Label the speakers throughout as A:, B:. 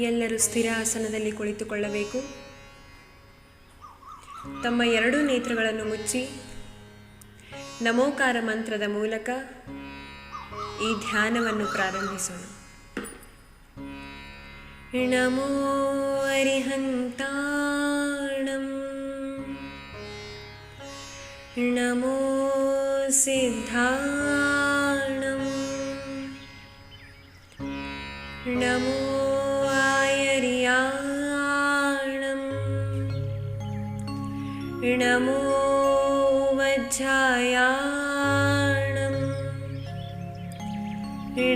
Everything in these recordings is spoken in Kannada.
A: ಎಲ್ಲರೂ ಸ್ಥಿರ ಆಸನದಲ್ಲಿ ಕುಳಿತುಕೊಳ್ಳಬೇಕು. ತಮ್ಮ ಎರಡೂ ನೇತ್ರಗಳನ್ನು ಮುಚ್ಚಿ ನಮೋಕಾರ ಮಂತ್ರದ ಮೂಲಕ ಈ ಧ್ಯಾನವನ್ನು ಪ್ರಾರಂಭಿಸೋಣ. ನಮೋ ಅರಿಹಂತಾಣಂ, ನಮೋ ಸಿದ್ಧಾಣಂ, ನಮೋ ಆಯರ್ಯಾಣಂ, ನಮೋ ವಜ್ರಾಯಾಣಂ,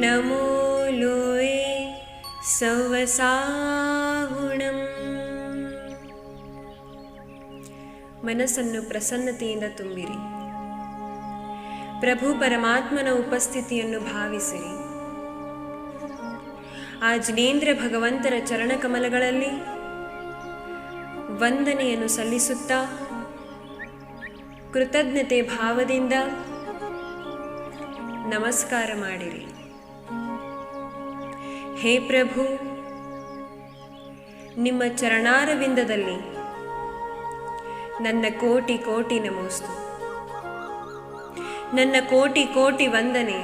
A: ನಮೋ ಲೋಯೆ ಸೌವಸಾಹುಣಂ. ಮನಸ್ಸನ್ನು ಪ್ರಸನ್ನತೆಯಿಂದ ತುಂಬಿರಿ. ಪ್ರಭು ಪರಮಾತ್ಮನ ಉಪಸ್ಥಿತಿಯನ್ನು ಭಾವಿಸಿರಿ. ಆ ಜಿನೇಂದ್ರ ಭಗವಂತರ ಚರಣಕಮಲಗಳಲ್ಲಿ ವಂದನೆಯನ್ನು ಸಲ್ಲಿಸುತ್ತಾ ಕೃತಜ್ಞತೆ ಭಾವದಿಂದ ನಮಸ್ಕಾರ ಮಾಡಿರಿ. ಹೇ ಪ್ರಭು, ನಿಮ್ಮ ಚರಣಾರವಿಂದದಲ್ಲಿ ನನ್ನ ಕೋಟಿ ಕೋಟಿ ನಮೋಸ್ತು, ನನ್ನ ಕೋಟಿ ಕೋಟಿ ವಂದನೆ.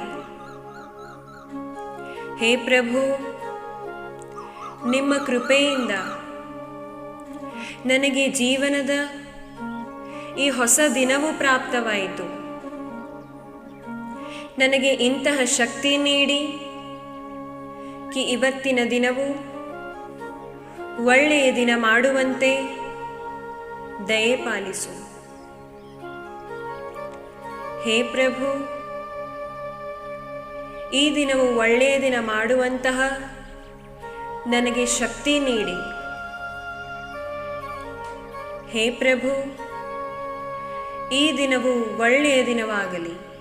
A: ಹೇ ಪ್ರಭು, ನಿಮ್ಮ ಕೃಪೆಯಿಂದ ನನಗೆ ಜೀವನದ ಈ ಹೊಸ ದಿನವೂ ಪ್ರಾಪ್ತವಾಯಿತು. ನನಗೆ ಇಂತಹ ಶಕ್ತಿ ನೀಡಿ ಇವತ್ತಿನ ದಿನವು ಒಳ್ಳೆಯ ದಿನ ಮಾಡುವಂತೆ ದಯೆ ಪಾಲಿಸು. ಹೇ ಪ್ರಭು, ಈ ದಿನವು ಒಳ್ಳೆಯ ದಿನ ಮಾಡುವಂತಹ ನನಗೆ ಶಕ್ತಿ ನೀಡಿ. ಹೇ ಪ್ರಭು, ಈ ದಿನವು ಒಳ್ಳೆಯ ದಿನವಾಗಲಿ.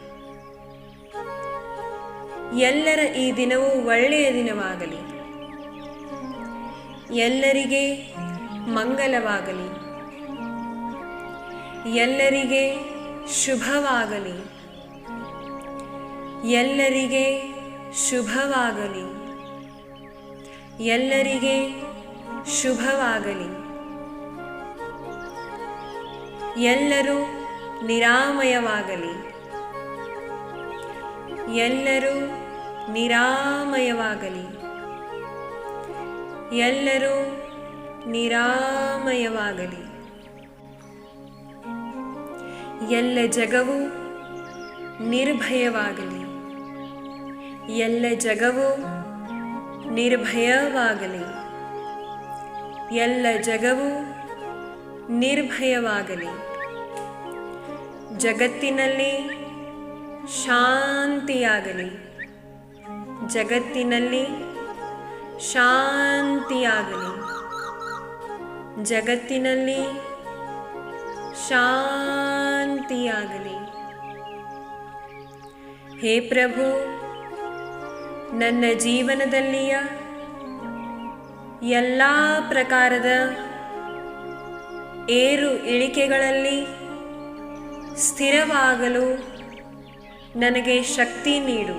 A: ಎಲ್ಲರ ಈ ದಿನವೂ ಒಳ್ಳೆಯ ದಿನವಾಗಲಿ. ಎಲ್ಲರಿಗೆ ಮಂಗಲವಾಗಲಿ. ಎಲ್ಲರಿಗೆ ಶುಭವಾಗಲಿ. ಎಲ್ಲರಿಗೆ ಶುಭವಾಗಲಿ. ಎಲ್ಲರಿಗೆ ಶುಭವಾಗಲಿ. ಎಲ್ಲರೂ ನಿರಾಮಯವಾಗಲಿ. ಎಲ್ಲರೂ ನಿರಾಮಯವಾಗಲಿ. ಎಲ್ಲರೂ ನಿರಾಮಯವಾಗಲಿ. ಎಲ್ಲ ಜಗವು ನಿರ್ಭಯವಾಗಲಿ. ಎಲ್ಲ ಜಗವು ನಿರ್ಭಯವಾಗಲಿ. ಎಲ್ಲ ಜಗವು ನಿರ್ಭಯವಾಗಲಿ. ಜಗತ್ತಿನಲ್ಲಿ ಶಾಂತಿಯಾಗಲಿ. ಜಗತ್ತಿನಲ್ಲಿ ಶಾಂತಿಯಾಗಲಿ. ಜಗತ್ತಿನಲ್ಲಿ ಶಾಂತಿಯಾಗಲಿ. ಹೇ ಪ್ರಭು, ನನ್ನ ಜೀವನದಲ್ಲಿಯ ಎಲ್ಲ ಪ್ರಕಾರದ ಏರು ಇಳಿಕೆಗಳಲ್ಲಿ ಸ್ಥಿರವಾಗಲು ನನಗೆ ಶಕ್ತಿ ನೀಡು.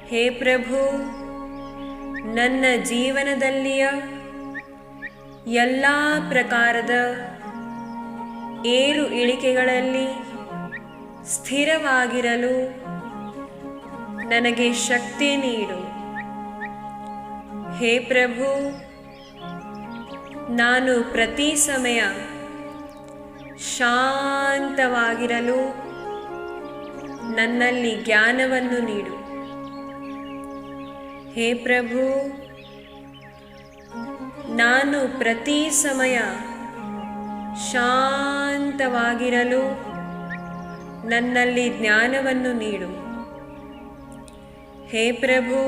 A: ಹೇ ಪ್ರಭು, ನನ್ನ ಜೀವನದಲ್ಲಿಯ ಎಲ್ಲ ಪ್ರಕಾರದ ಏರು ಇಳಿಕೆಗಳಲ್ಲಿ ಸ್ಥಿರವಾಗಿರಲು ನನಗೆ ಶಕ್ತಿ ನೀಡು. ಹೇ ಪ್ರಭು, ನಾನು ಪ್ರತಿ ಸಮಯ ಶಾಂತವಾಗಿರಲು ನನ್ನಲ್ಲಿ ಜ್ಞಾನವನ್ನು ನೀಡು. ಹೇ ಪ್ರಭು, ನಾನು ಪ್ರತಿ ಸಮಯ ಶಾಂತವಾಗಿರಲು ನನ್ನಲ್ಲಿ ಜ್ಞಾನವನ್ನು ನೀಡು. ಹೇ ಪ್ರಭು,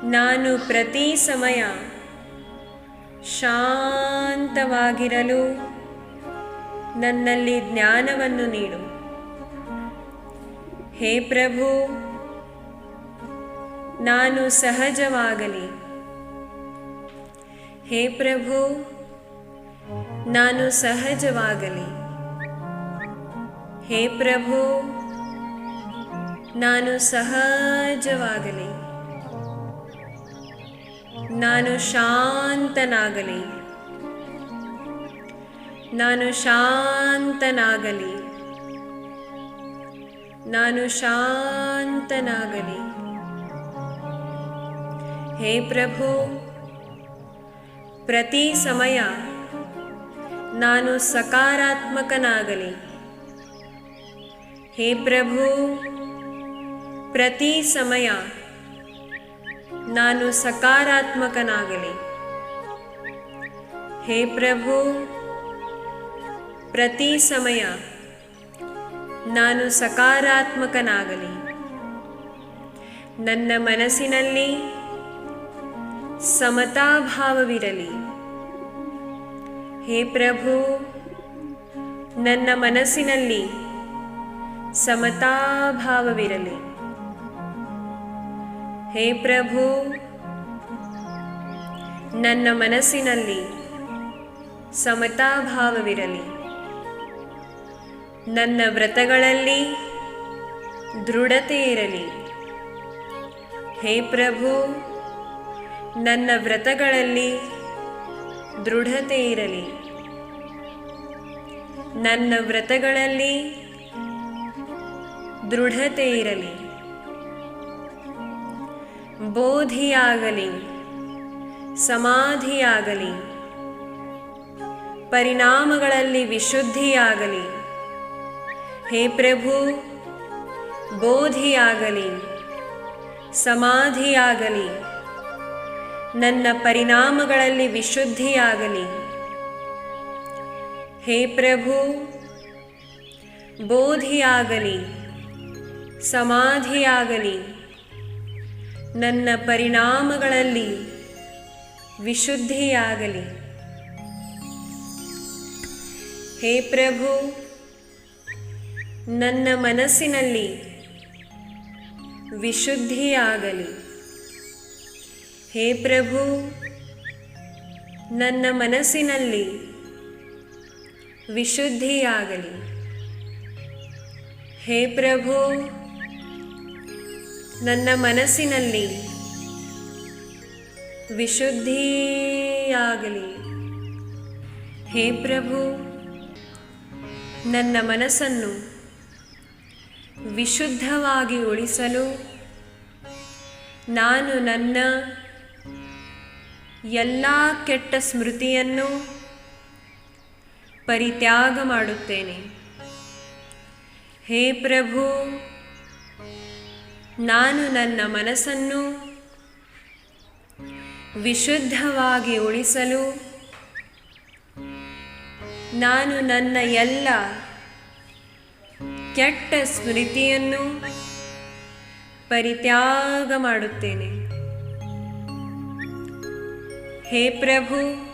A: ನಾನು ಪ್ರತಿ ಸಮಯ ಶಾಂತವಾಗಿರಲು ನನ್ನಲ್ಲಿ ಜ್ಞಾನವನ್ನು ನೀಡು. ಹೇ ಪ್ರಭು, ನಾನು ಸಹಜವಾಗಲಿ. ಹೇ ಪ್ರಭು, ನಾನು ಸಹಜವಾಗಲಿ. ಹೇ ಪ್ರಭು, ನಾನು ಸಹಜವಾಗಲಿ. ನಾನು ಶಾಂತನಾಗಲಿ, ನಾನು ಶಾಂತನಾಗಲಿ, ನಾನು ಶಾಂತನಾಗಲಿ. ಹೇ ಪ್ರಭು, ಪ್ರತಿ ಸಮಯ ನಾನು ಸಕಾರಾತ್ಮಕನಾಗಲಿ. ಹೇ ಪ್ರಭು, ಪ್ರತಿ ಸಮಯ ನಾನು ಸಕಾರಾತ್ಮಕನಾಗಲಿ. ಹೇ ಪ್ರಭು, ಪ್ರತಿ ಸಮಯ ನಾನು ಸಕಾರಾತ್ಮಕನಾಗಲಿ. ನನ್ನ ಮನಸ್ಸಿನಲ್ಲಿ ಸಮತಾಭಾವವಿರಲಿ. ಹೇ ಪ್ರಭು, ನನ್ನ ಮನಸ್ಸಿನಲ್ಲಿ ಸಮತಾಭಾವವಿರಲಿ. ಹೇ ಪ್ರಭು, ನನ್ನ ಮನಸ್ಸಿನಲ್ಲಿ ಸಮತಾಭಾವವಿರಲಿ. ನನ್ನ ವ್ರತಗಳಲ್ಲಿ ದೃಢತೆ ಇರಲಿ. ಹೇ ಪ್ರಭು, ನನ್ನ ವ್ರತಗಳಲ್ಲಿ ದೃಢತೆ ಇರಲಿ. ನನ್ನ ವ್ರತಗಳಲ್ಲಿ ದೃಢತೆ ಇರಲಿ. ಬೋಧಿಯಾಗಲಿ, ಸಮಾಧಿಯಾಗಲಿ, ಪರಿಣಾಮಗಳಲ್ಲಿ ವಿಶುದ್ಧಿಯಾಗಲಿ. ಹೇ ಪ್ರಭು, ಬೋಧಿಯಾಗಲಿ, ಸಮಾಧಿಯಾಗಲಿ, ನನ್ನ ಪರಿಣಾಮಗಳಲ್ಲಿ ವಿಶುದ್ಧಿಯಾಗಲಿ. ಹೇ ಪ್ರಭು, ಬೋಧಿಯಾಗಲಿ, ಸಮಾಧಿಯಾಗಲಿ, ನನ್ನ ಪರಿಣಾಮಗಳಲ್ಲಿ ವಿಶುದ್ಧಿಯಾಗಲಿ. ಹೇ ಪ್ರಭು, ನನ್ನ ಮನಸ್ಸಿನಲ್ಲಿ ವಿಶುದ್ಧಿಯಾಗಲಿ. ಹೇ ಪ್ರಭು, ನನ್ನ ಮನಸ್ಸಿನಲ್ಲಿ ವಿಶುದ್ಧಿಯಾಗಲಿ. ಹೇ ಪ್ರಭು, ನನ್ನ ಮನಸ್ಸಿನಲ್ಲಿ ವಿಶುದ್ಧಿಯಾಗಲಿ. ಹೇ ಪ್ರಭು, ನನ್ನ ಮನಸ್ಸನ್ನು ವಿಶುದ್ಧವಾಗಿ ಉಳಿಸಲು ನಾನು ನನ್ನ ಎಲ್ಲ ಕೆಟ್ಟ ಸ್ಮೃತಿಯನ್ನು ಪರಿತ್ಯಾಗ ಮಾಡುತ್ತೇನೆ. ಹೇ ಪ್ರಭು, ನಾನು ನನ್ನ ಮನಸ್ಸನ್ನು ವಿಶುದ್ಧವಾಗಿ ಉಳಿಸಲು ನಾನು ನನ್ನ ಎಲ್ಲ ಕೆಟ್ಟ ಸ್ಮೃತಿಯನ್ನು ಪರಿತ್ಯಾಗ ಮಾಡುತ್ತೇನೆ. ಹೇ ಪ್ರಭು,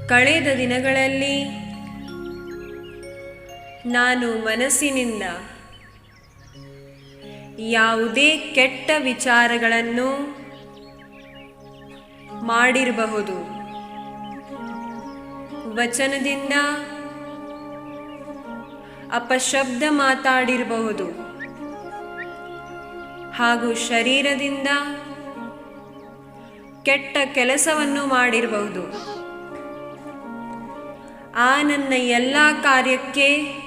A: ಕಳೆದ ದಿನಗಳಲ್ಲಿ ನಾನು ಮನಸ್ಸಿನಿಂದ ಯಾವುದೇ ಕೆಟ್ಟ ವಿಚಾರಗಳನ್ನು ಮಾಡಿರಬಹುದು. ವಚನದಿಂದ ಅಪಶಬ್ದ ಮಾತಾಡಿರಬಹುದು ಹಾಗೂ ಶರೀರದಿಂದ ಕೆಟ್ಟ ಕೆಲಸವನ್ನು ಮಾಡಿರಬಹುದು. ಆ ನನ್ನ ಎಲ್ಲ ಕಾರ್ಯಕ್ಕೆ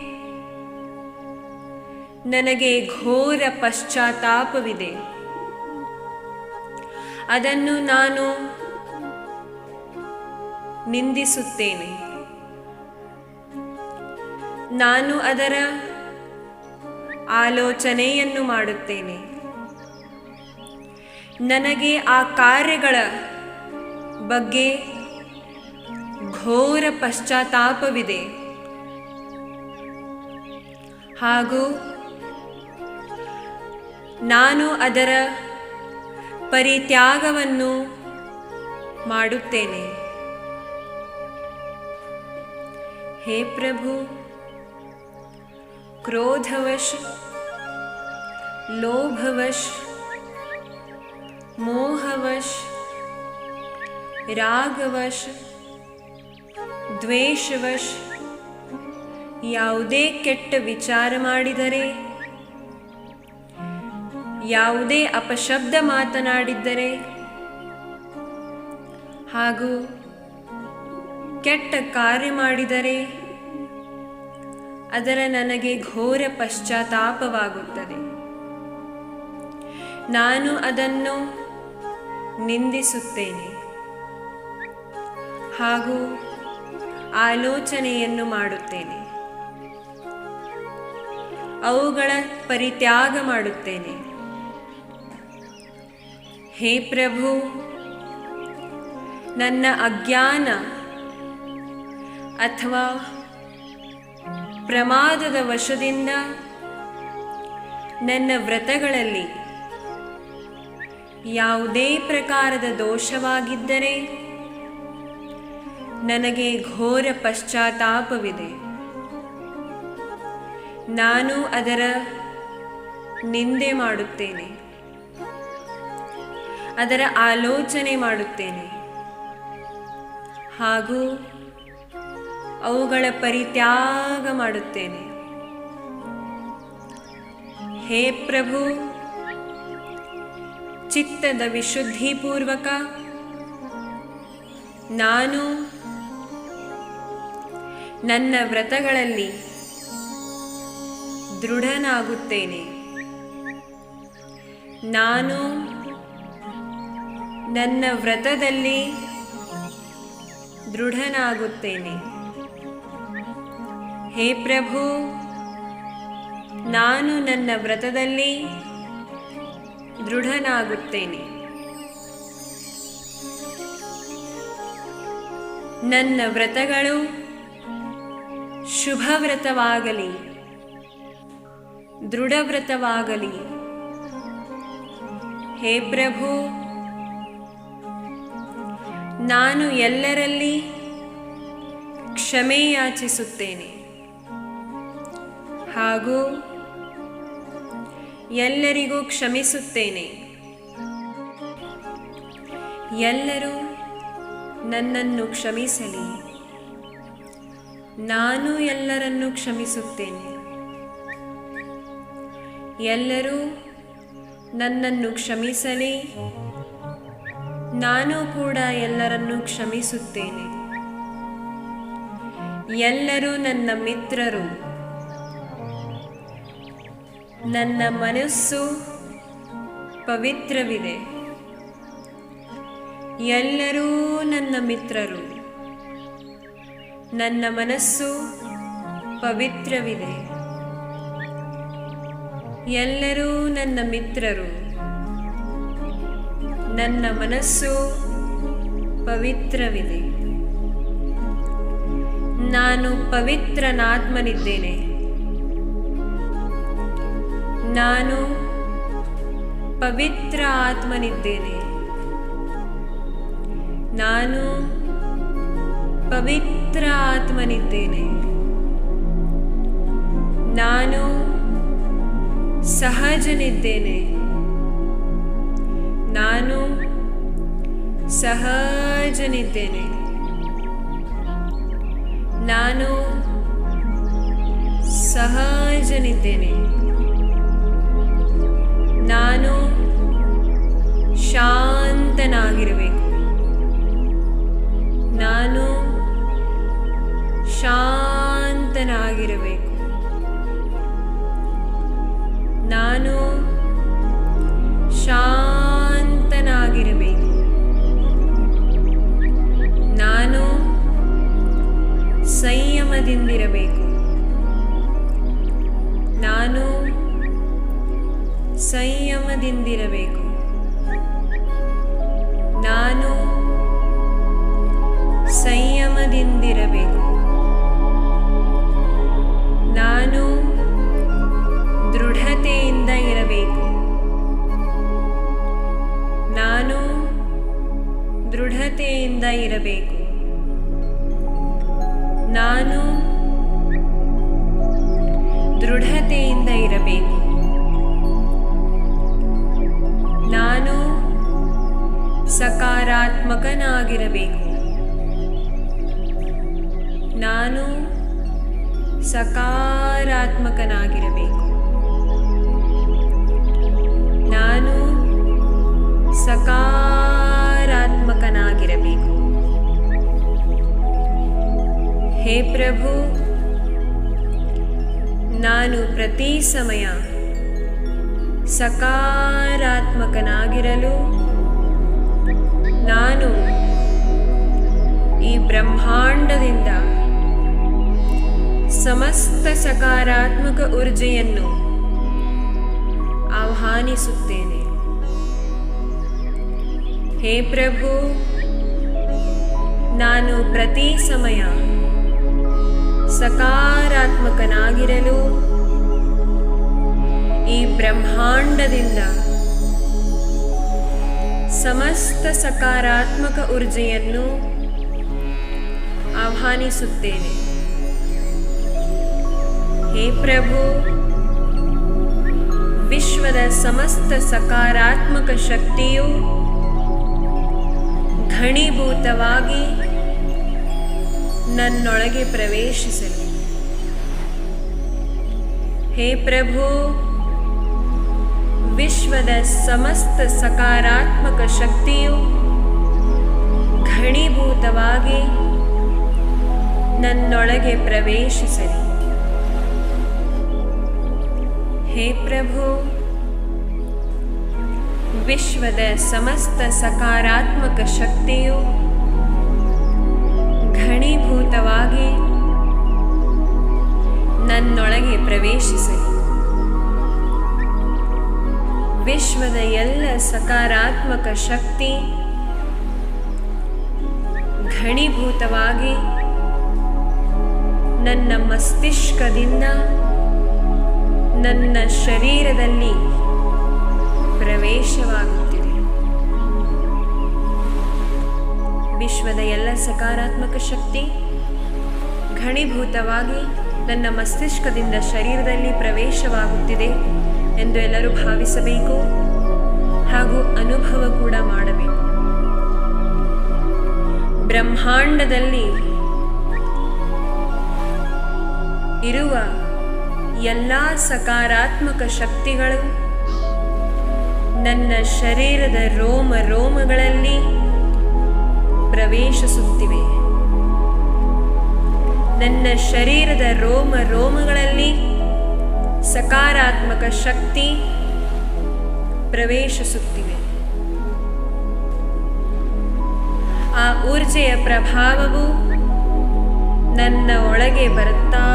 A: ನನಗೆ ಘೋರ ಪಶ್ಚಾತ್ತಾಪವಿದೆ. ಅದನ್ನು ನಾನು ನಿಂದಿಸುತ್ತೇನೆ. ನಾನು ಅದರ ಆಲೋಚನೆಯನ್ನು ಮಾಡುತ್ತೇನೆ. ನನಗೆ ಆ ಕಾರ್ಯಗಳ ಬಗ್ಗೆ ಘೋರ ಪಶ್ಚಾತ್ತಾಪವಿದೆ ಹಾಗೂ ನಾನು ಅದರ ಪರಿತ್ಯಾಗವನ್ನು ಮಾಡುತ್ತೇನೆ. ಹೇ ಪ್ರಭು, ಕ್ರೋಧವಶ್, ಲೋಭವಶ್, ಮೋಹವಶ್, ರಾಗವಶ್, ದ್ವೇಷವಶ್ ಯಾವುದೇ ಕೆಟ್ಟ ವಿಚಾರ ಮಾಡಿದರೆ ಯಾವುದೇ ಅಪಶಬ್ದ ಮಾತನಾಡಿದ್ದರೆ ಹಾಗೂ ಕೆಟ್ಟ ಕಾರ್ಯ ಮಾಡಿದರೆ ಅದರ ನನಗೆ ಘೋರ ಪಶ್ಚಾತ್ತಾಪವಾಗುತ್ತದೆ. ನಾನು ಅದನ್ನು ನಿಂದಿಸುತ್ತೇನೆ ಹಾಗೂ ಆಲೋಚನೆಯನ್ನು ಮಾಡುತ್ತೇನೆ. ಅವುಗಳ ಪರಿತ್ಯಾಗ ಮಾಡುತ್ತೇನೆ. ಹೇ ಪ್ರಭು, ನನ್ನ ಅಜ್ಞಾನ ಅಥವಾ ಪ್ರಮಾದದ ವಶದಿಂದ ನನ್ನ ವ್ರತಗಳಲ್ಲಿ ಯಾವುದೇ ಪ್ರಕಾರದ ದೋಷವಾಗಿದ್ದರೆ ನನಗೆ ಘೋರ ಪಶ್ಚಾತ್ತಾಪವಿದೆ. ನಾನು ಅದರ ನಿಂದೆ ಮಾಡುತ್ತೇನೆ, ಅದರ ಆಲೋಚನೆ ಮಾಡುತ್ತೇನೆ ಹಾಗೂ ಅವುಗಳ ಪರಿತ್ಯಾಗ ಮಾಡುತ್ತೇನೆ. ಹೇ ಪ್ರಭು, ಚಿತ್ತದ ವಿಶುದ್ಧಿಪೂರ್ವಕ ನಾನು ನನ್ನ ವ್ರತಗಳಲ್ಲಿ ದೃಢನಾಗುತ್ತೇನೆ. ನಾನು ನನ್ನ ವ್ರತದಲ್ಲಿ ದೃಢನಾಗುತ್ತೇನೆ. ಹೇ ಪ್ರಭು, ನಾನು ನನ್ನ ವ್ರತದಲ್ಲಿ ದೃಢನಾಗುತ್ತೇನೆ. ನನ್ನ ವ್ರತಗಳು ಶುಭ ವ್ರತವಾಗಲಿ, ದೃಢ ವ್ರತವಾಗಲಿ. ಹೇ ಪ್ರಭು, ನಾನು ಎಲ್ಲರಲ್ಲಿ ಕ್ಷಮೆ ಯಾಚಿಸುತ್ತೇನೆ ಹಾಗೂ ಎಲ್ಲರಿಗೂ ಕ್ಷಮಿಸುತ್ತೇನೆ. ಎಲ್ಲರೂ ನನ್ನನ್ನು ಕ್ಷಮಿಸಲಿ, ನಾನು ಎಲ್ಲರನ್ನು ಕ್ಷಮಿಸುತ್ತೇನೆ. ಎಲ್ಲರೂ ನನ್ನನ್ನು ಕ್ಷಮಿಸಲಿ, ನಾನು ಕೂಡ ಎಲ್ಲರನ್ನು ಕ್ಷಮಿಸುತ್ತೇನೆ. ಎಲ್ಲರೂ ನನ್ನ ಮಿತ್ರರು. ನನ್ನ ಮನಸ್ಸು ಪವಿತ್ರವಿದೆ. ಎಲ್ಲರೂ ನನ್ನ ಮಿತ್ರರು. ನನ್ನ ಮನಸ್ಸು ಪವಿತ್ರವಿದೆ. ಎಲ್ಲರೂ ನನ್ನ ಮಿತ್ರರು. ನನ್ನ ಮನಸ್ಸು ಪವಿತ್ರವಿದೆ. ನಾನು ಪವಿತ್ರನಾತ್ಮನಿದ್ದೇನೆ. ನಾನು ಪವಿತ್ರ ಆತ್ಮನಿದ್ದೇನೆ. ನಾನು ಪವಿತ್ರ ಆತ್ಮನಿದ್ದೇನೆ. ನಾನು ಸಹಜನಿದ್ದೇನೆ. ನಾನು ಸಹಜನಿದ್ದೇನೆ. ನಾನು ಸಹಜನಿದ್ದೇನೆ. ನಾನು ಶಾಂತನಾಗಿರಬೇಕು. ನಾನು ಶಾಂತನಾಗಿರಬೇಕು. ನಾನು ಶಾಂತನಾಗಿರಬೇಕು. ನಾನು ಸಂಯಮದಿಂದಿರಬೇಕು. ನಾನು ಸಂಯಮದಿಂದಿರಬೇಕು. ನಾನು ಸಂಯಮದಿಂದಿರಬೇಕು. ನಾನು ದೃಢತೆಯಿಂದ ಇರಬೇಕು. ನಾನು ದೃಢತೆಯಿಂದ ಇರಬೇಕು. ನಾನು ದೃಢತೆಯಿಂದ ಇರಬೇಕು. ನಾನು ಸಕಾರಾತ್ಮಕನಾಗಿರಬೇಕು. ನಾನು ಸಕಾರಾತ್ಮಕನಾಗಿರಬೇಕು. ಪ್ರತಿ ಸಮಯ ಸಕಾರಾತ್ಮಕನಾಗಿರಲು ನಾನು ಈ ಬ್ರಹ್ಮಾಂಡದಿಂದ ಸಮಸ್ತ ಸಕಾರಾತ್ಮಕ ಊರ್ಜೆಯನ್ನು ಆಹ್ವಾನಿಸುತ್ತೇನೆ. ಹೇ ಪ್ರಭು, ನಾನು ಪ್ರತಿ ಸಮಯ ಸಕಾರಾತ್ಮಕನಾಗಿರಲು ಈ ಬ್ರಹ್ಮಾಂಡದಿಂದ ಸಮಸ್ತ ಸಕಾರಾತ್ಮಕ ಊರ್ಜೆಯನ್ನು ಆಹ್ವಾನಿಸುತ್ತೇನೆ. ಹೇ ಪ್ರಭು, ವಿಶ್ವದ ಸಮಸ್ತ ಸಕಾರಾತ್ಮಕ ಶಕ್ತಿಯು ಘನೀಭೂತವಾಗಿ ನನ್ನೊಳಗೆ ಪ್ರವೇಶಿಸಲಿ. ಹೇ ಪ್ರಭು, ವಿಶ್ವದ ಸಮಸ್ತ ಸಕಾರಾತ್ಮಕ ಶಕ್ತಿಯು ಘನೀಭೂತವಾಗಿ ನನ್ನೊಳಗೆ ಪ್ರವೇಶಿಸಲಿ. ಹೇ ಪ್ರಭು, ವಿಶ್ವದ ಸಮಸ್ತ ಸಕಾರಾತ್ಮಕ ಶಕ್ತಿಯು ಘನೀಭೂತವಾಗಿ ನನ್ನೊಳಗೆ ಪ್ರವೇಶಿಸಲಿ. ವಿಶ್ವದ ಎಲ್ಲ ಸಕಾರಾತ್ಮಕ ಶಕ್ತಿ ಘನೀಭೂತವಾಗಿ ನನ್ನ ಮಸ್ತಿಷ್ಕದಿಂದ ನನ್ನ ಶರೀರದಲ್ಲಿ ಪ್ರವೇಶವಾಗುತ್ತಿದೆ. ವಿಶ್ವದ ಎಲ್ಲ ಸಕಾರಾತ್ಮಕ ಶಕ್ತಿ ಘನೀಭೂತವಾಗಿ ನನ್ನ ಮಸ್ತಿಷ್ಕದಿಂದ ಶರೀರದಲ್ಲಿ ಪ್ರವೇಶವಾಗುತ್ತಿದೆ ಎಂದು ಎಲ್ಲರೂ ಭಾವಿಸಬೇಕು ಹಾಗೂ ಅನುಭವ ಕೂಡ ಮಾಡಬೇಕು. ಬ್ರಹ್ಮಾಂಡದಲ್ಲಿ ಇರುವ ಎಲ್ಲ ಸಕಾರಾತ್ಮಕ ಶಕ್ತಿಗಳು ನನ್ನ ಶರೀರದ ರೋಮ ರೋಮಗಳಲ್ಲಿ ಪ್ರವೇಶಿಸುತ್ತಿವೆ. ನನ್ನ ಶರೀರದ ರೋಮ ರೋಮಗಳಲ್ಲಿ ಸಕಾರಾತ್ಮಕ ಶಕ್ತಿ ಪ್ರವೇಶಿಸುತ್ತಿವೆ. ಆ ಊರ್ಜೆಯ ಪ್ರಭಾವವು ನನ್ನ ಒಳಗೆ ಬರುತ್ತಾ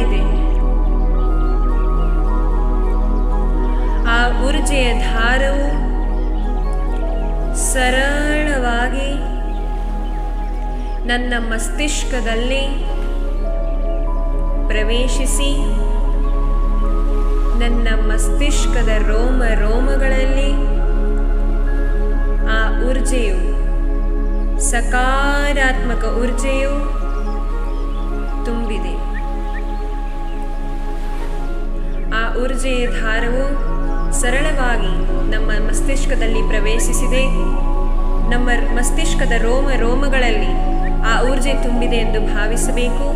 A: ಇದೆ. ಆ ಊರ್ಜೆಯ ಧಾರವು ಸರಳವಾಗಿ ನನ್ನ ಮಸ್ತಿಷ್ಕದಲ್ಲಿ ಪ್ರವೇಶಿಸಿ ನನ್ನ ಮಸ್ತಿಷ್ಕದ ರೋಮ ರೋಮಗಳಲ್ಲಿ ಆ ಊರ್ಜೆಯು ಸಕಾರಾತ್ಮಕ ಊರ್ಜೆಯು ತುಂಬಿದೆ. ಆ ಊರ್ಜೆಯ ಧಾರವು ಸರಳವಾಗಿ ನಮ್ಮ ಮಸ್ತಿಷ್ಕದಲ್ಲಿ ಪ್ರವೇಶಿಸಿದೆ. ನಮ್ಮ ಮಸ್ತಿಷ್ಕದ ರೋಮ ರೋಮಗಳಲ್ಲಿ ಆ ಊರ್ಜೆ ತುಂಬಿದೆ ಎಂದು ಭಾವಿಸಬೇಕು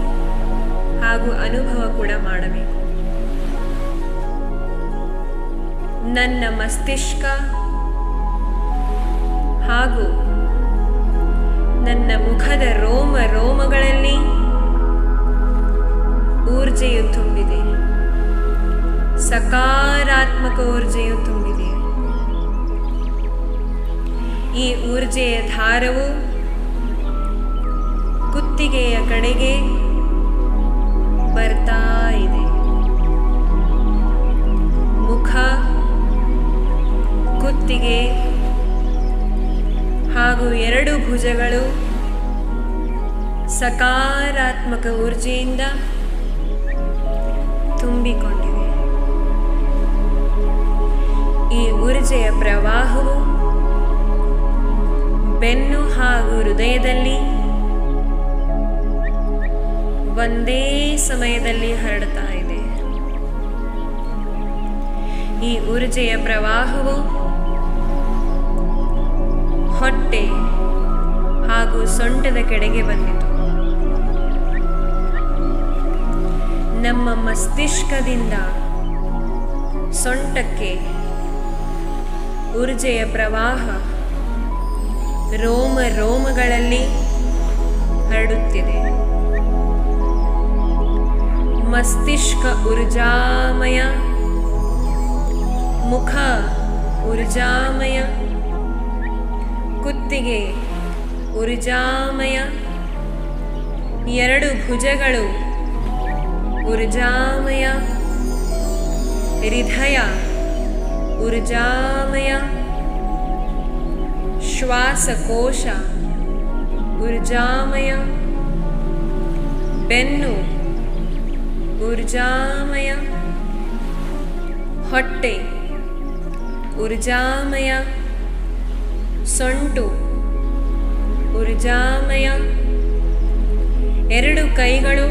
A: ಹಾಗೂ ಅನುಭವ ಕೂಡ ಮಾಡಬೇಕು. ನನ್ನ ಮಸ್ತಿಷ್ಕ ಹಾಗೂ ನನ್ನ ಮುಖದ ರೋಮ ರೋಮಗಳಲ್ಲಿ ಊರ್ಜೆಯು ತುಂಬಿದೆ. ಸಕಾರಾತ್ಮಕ ಊರ್ಜೆಯು ತುಂಬಿದೆ. ಈ ಊರ್ಜೆಯ ಧಾರವು ಕುತ್ತಿಗೆಯ ಕಡೆಗೆ ಬರ್ತಾ ಇದೆ. ಮುಖ, ಕುತ್ತಿಗೆ ಹಾಗೂ ಎರಡು ಭುಜಗಳು ಸಕಾರಾತ್ಮಕ ಊರ್ಜೆಯಿಂದ ತುಂಬಿಕೊಂಡಿವೆ. ಈ ಊರ್ಜೆಯ ಪ್ರವಾಹವು ಬೆನ್ನು ಹಾಗೂ ಹೃದಯದಲ್ಲಿ ಒಂದೇ ಸಮಯದಲ್ಲಿ ಹರಡ್ತಾ ಇದೆ. ಈ ಊರ್ಜೆಯ ಪ್ರವಾಹವು ಹೊಟ್ಟೆ ಹಾಗೂ ಸೊಂಟದ ಕಡೆಗೆ ಬಂದಿತು. ನಮ್ಮ ಮಸ್ತಿಷ್ಕದಿಂದ ಸೊಂಟಕ್ಕೆ ಊರ್ಜೆಯ ಪ್ರವಾಹ ರೋಮ ರೋಮಗಳಲ್ಲಿ ಹರಡುತ್ತಿದೆ. ಮಸ್ತಿಷ್ಕ ಊರ್ಜಾಮಯ, ಮುಖ ಊರ್ಜಾಮಯ, ಕುತ್ತಿಗೆ ಊರ್ಜಾಮಯ, 2 ಭುಜಗಳು ಊರ್ಜಾಮಯ, ಹೃದಯ ಊರ್ಜಾಮಯ, ಶ್ವಾಸಕೋಶ ಊರ್ಜಾಮಯ, ಬೆನ್ನು ಊರ್ಜಾಮಯ, ಹೊಟ್ಟೆ ಊರ್ಜಾಮಯ, ಸೊಂಟು ಊರ್ಜಾಮಯ, 2 ಕೈಗಳು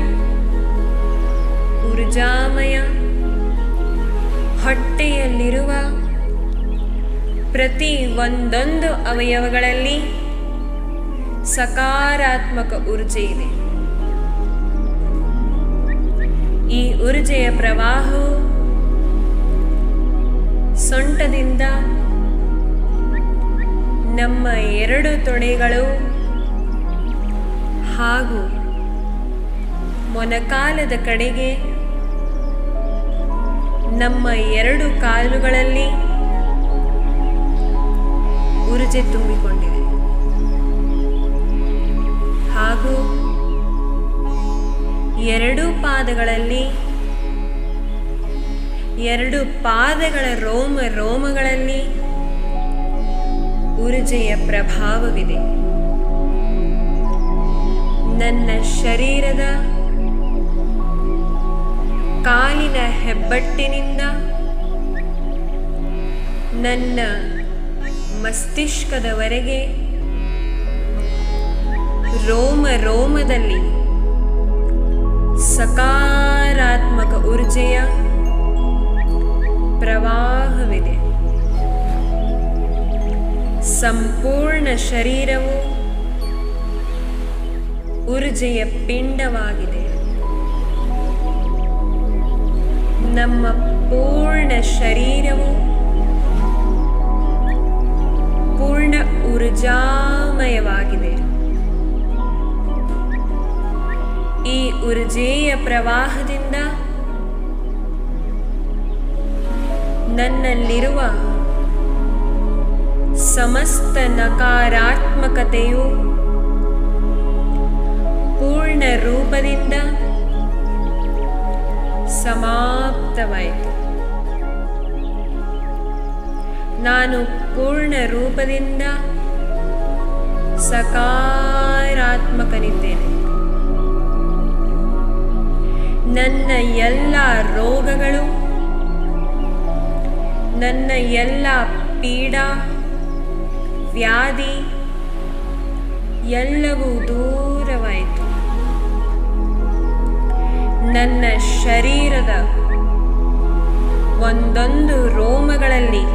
A: ಊರ್ಜಾಮಯ, ಹೊಟ್ಟೆಯಲ್ಲಿರುವ ಪ್ರತಿ ಒಂದೊಂದು ಅವಯವಗಳಲ್ಲಿ ಸಕಾರಾತ್ಮಕ ಊರ್ಜೆ ಇದೆ. ಈ ಊರ್ಜೆಯ ಪ್ರವಾಹವು ಸೊಂಟದಿಂದ ನಮ್ಮ 2 ತೊಡೆಗಳು ಹಾಗೂ ಮೊಣಕಾಲದ ಕಡೆಗೆ ನಮ್ಮ 2 ಕಾಲುಗಳಲ್ಲಿ ಊರ್ಜೆ ತುಂಬಿಕೊಂಡಿದೆ. ಹಾಗೂ 2 ಪಾದಗಳಲ್ಲಿ 2 ಪಾದಗಳ ರೋಮಗಳಲ್ಲಿ ಊರ್ಜೆಯ ಪ್ರಭಾವವಿದೆ. ನನ್ನ ಶರೀರದ ಕಾಲಿನ ಹೆಬ್ಬಟ್ಟಿನಿಂದ ನನ್ನ ಮಸ್ತಿಷ್ಕದವರೆಗೆ ರೋಮದಲ್ಲಿ ಸಕಾರಾತ್ಮಕ ಊರ್ಜೆಯ ಪ್ರವಾಹವಿದೆ. ಸಂಪೂರ್ಣ ಶರೀರವು ಊರ್ಜೆಯ ಪಿಂಡವಾಗಿದೆ. ನಮ್ಮ ಪೂರ್ಣ ಶರೀರವು ಪೂರ್ಣ ಊರ್ಜಾಮಯವಾಗಿದೆ. ಈ ಊರ್ಜೆಯ ಪ್ರವಾಹದಿಂದ ನನ್ನಲ್ಲಿರುವ ಸಮಸ್ತ ನಕಾರಾತ್ಮಕತೆಯು ಪೂರ್ಣ ರೂಪದಿಂದ ಸಮಾಪ್ತವಾಯಿತು. ನಾನು ಪೂರ್ಣ ರೂಪದಿಂದ ಸಕಾರಾತ್ಮಕನಿದ್ದೇನೆ. ನನ್ನ ಎಲ್ಲ ರೋಗಗಳು, ನನ್ನ ಎಲ್ಲ ಪೀಡಾ, ವ್ಯಾಧಿ ಎಲ್ಲವೂ ದೂರವಾಯಿತು. ನನ್ನ ಶರೀರದ ಒಂದೊಂದು ರೋಮಗಳಲ್ಲಿ,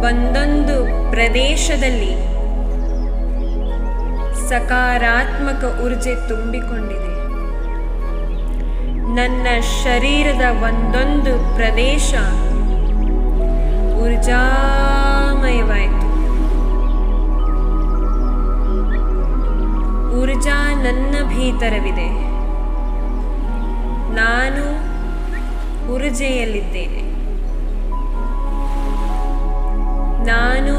A: ಒಂದೊಂದು ಪ್ರದೇಶದಲ್ಲಿ ಸಕಾರಾತ್ಮಕ ಊರ್ಜೆ ತುಂಬಿಕೊಂಡಿದೆ. ನನ್ನ ಶರೀರದ ಒಂದೊಂದು ಪ್ರದೇಶ ಊರ್ಜಾಮಯವಾಯಿತು. ಊರ್ಜಾ ನನ್ನ ಭೀತರವಿದೆ. ನಾನು ಊರ್ಜೆಯಲ್ಲಿದ್ದೇನೆ. ನಾನು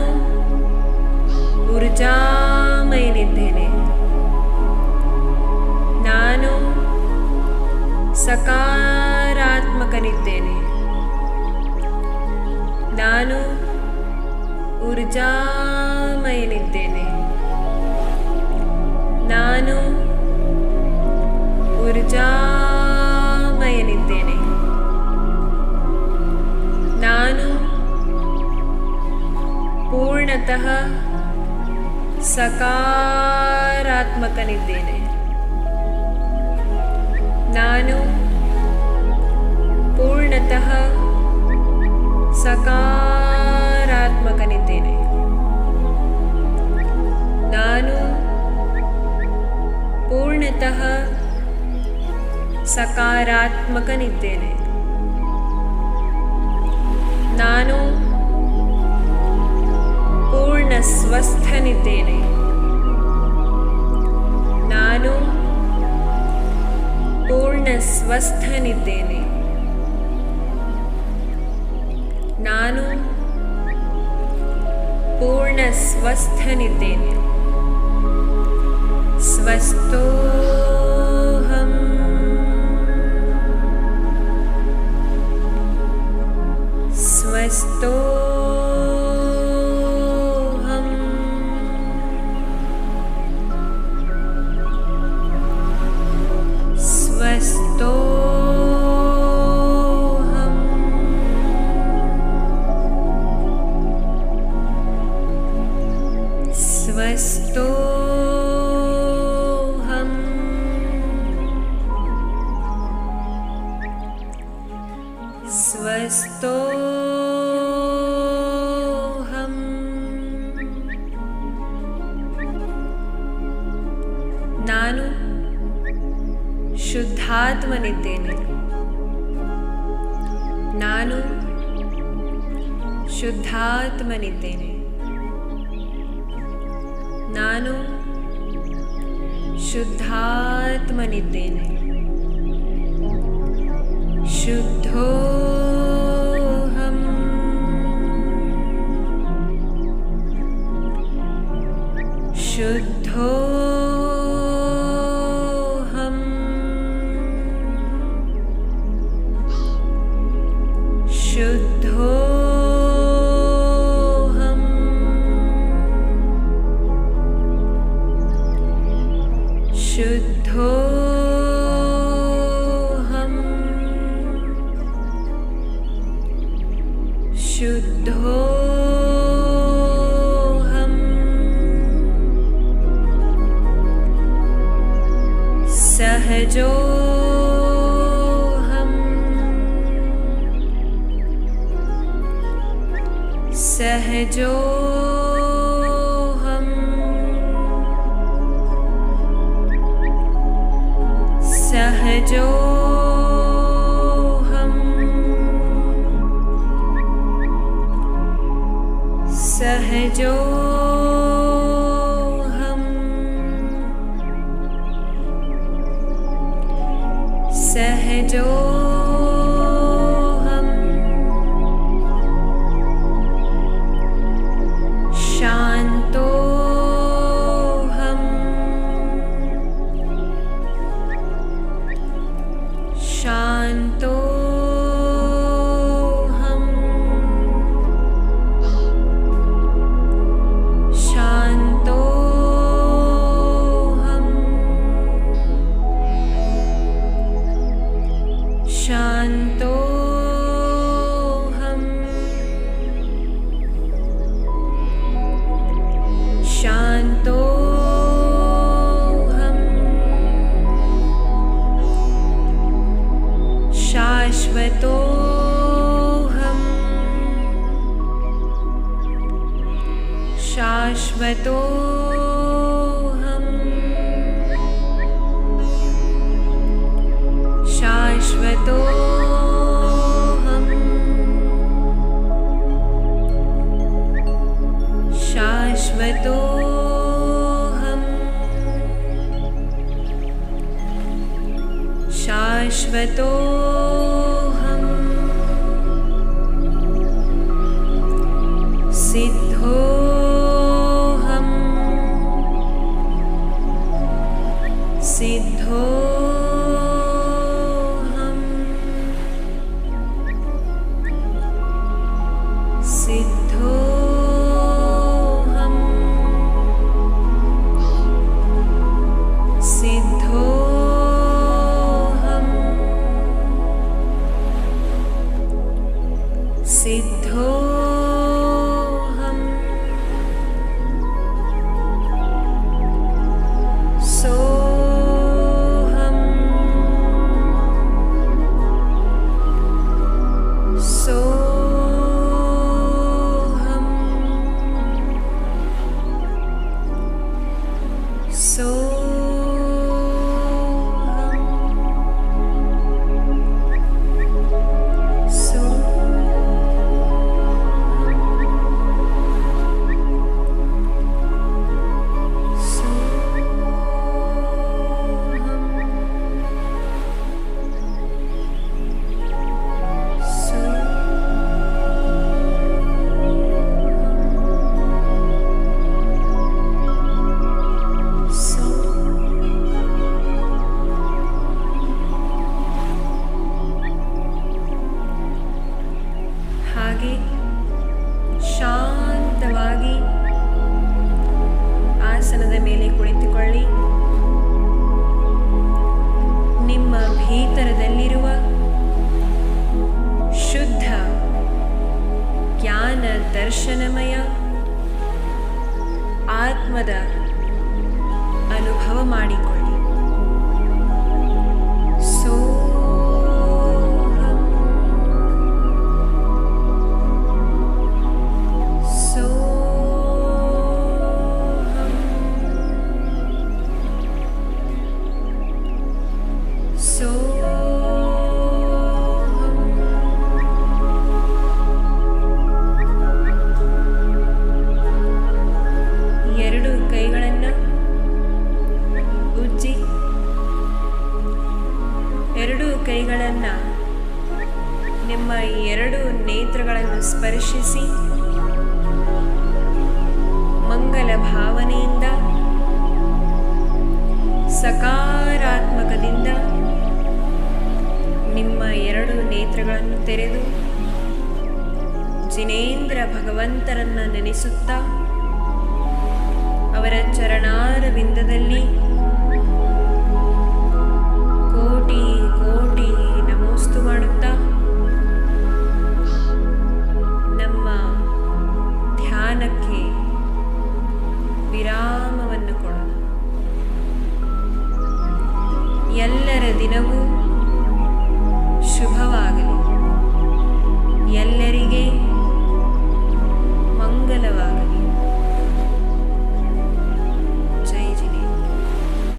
A: ಊರ್ಜಾಮಯನಿದ್ದೇನೆ. ನಾನು ಸಕಾರಾತ್ಮಕನಿದ್ದೇನೆ. ನಾನು ಊರ್ಜಾಮಯನಿದ್ದೇನೆ. ನಾನು ಊರ್ಜಾಮಯನಿದ್ದೇನೆ. ನಾನು ಪೂರ್ಣತಃ ಸಕಾರಾತ್ಮಕನಿದ್ದೇನೆ. ನಾನು ಪೂರ್ಣತಃ ಸಕಾರಾತ್ಮಕನಿದ್ದೇನೆ. ನಾನು ಪೂರ್ಣತಃ ಸಕಾರಾತ್ಮಕನಿದ್ದೇನೆ. ನಾನು ಪೂರ್ಣ ಸ್ವಸ್ಥನಿದ್ದೇನೆ. ನಾನು ಪೂರ್ಣ ಸ್ವಸ್ಥನಿದ್ದೇನೆ. ನಾನು ಪೂರ್ಣ ಸ್ವಸ್ಥನಿದ್ದೇನೆ. ಸ್ವಸ್ಥೋಹಂ. ಸ್ವಸ್ಥೋಹಂ. ಸ್ವಸ್ಥೋಹಂ. ಸ್ವಸ್ಥೋಹಂ. ಸ್ವಸ್ಥೋಹಂ. ನಾನು ಶುದ್ಧಾತ್ಮನಿದ್ದೇನೆ. ನಾನು ಶುದ್ಧಾತ್ಮನಿದ್ದೇನೆ. ನಾನು ಶುದ್ಧಾತ್ಮನಿದ್ದೇನೆ. ಶುದ್ಧೋಹಂ. ಶುದ್ಧೋಹಂ. ಶುದ್ಧೋಹಂ. ಶುದ್ಧೋಹಂ. ಶುದ್ಧೋಹಂ. ಸಹಜೋಹಂ. ಸಹಜೋಹಂ. ಸಹಜೋಹಂ. ಸಹಜೋಹಂ. ಸಹಜೋಹಂ. ಶಾಂತೋಹಂ. ಶಾಂತೋಹಂ. ಶಾಂತೋಹಂ. ಶಾಂತೋಹಂ. ಶಾಂತೋಹಂ. ಶಾಶ್ವತೋಹಂ. ಶಾಶ್ವತೋಹಂ. ಶಾಶ್ವತೋಹಂ. ಶಾಶ್ವತೋಹಂ. ಶಾಶ್ವತೋಹಂ. ಸಿದ್ಧೋಹಂ. ಸಿದ್ಧೋಹಂ. ಸಿದ್ಧೋಹಂ. ಸಿದ್ಧೋಹಂ. ಸಿದ್ಧೋಹಂ. ಸೋಹಂ. ಸೋಹಂ. ಸೋಹಂ. ಹಾಗೆ ಶಾಂತವಾಗಿ ಆಸನದ ಮೇಲೆ ಕುಳಿತುಕೊಳ್ಳಿ. ನಿಮ್ಮ ಭೀತರದಲ್ಲಿರುವ ಶುದ್ಧ ಜ್ಞಾನ ದರ್ಶನಮಯ ಆತ್ಮದ ಅನುಭವ ಮಾಡಿಕೊಳ್ಳಿ. ಕೈಗಳನ್ನು ನಿಮ್ಮ ಎರಡು ನೇತ್ರಗಳನ್ನು ಸ್ಪರ್ಶಿಸಿ ಮಂಗಲ ಭಾವನೆಯಿಂದ ಸಕಾರಾತ್ಮಕದಿಂದ ನಿಮ್ಮ ಎರಡು ನೇತ್ರಗಳನ್ನು ತೆರೆದು ಜಿನೇಂದ್ರ ಭಗವಂತರನ್ನ ನೆನೆಸುತ್ತಾ ಅವರ ಚರಣಾರವಿಂದದಲ್ಲಿ ಕೋಟಿ ಕೋಟಿ ನಮೋಸ್ತು ಮಾಡುತ್ತಾ ನಮ್ಮ ಧ್ಯಾನಕ್ಕೆ ವಿರಾಮವನ್ನು ಕೊಡೋಣ. ಎಲ್ಲರ ದಿನವೂ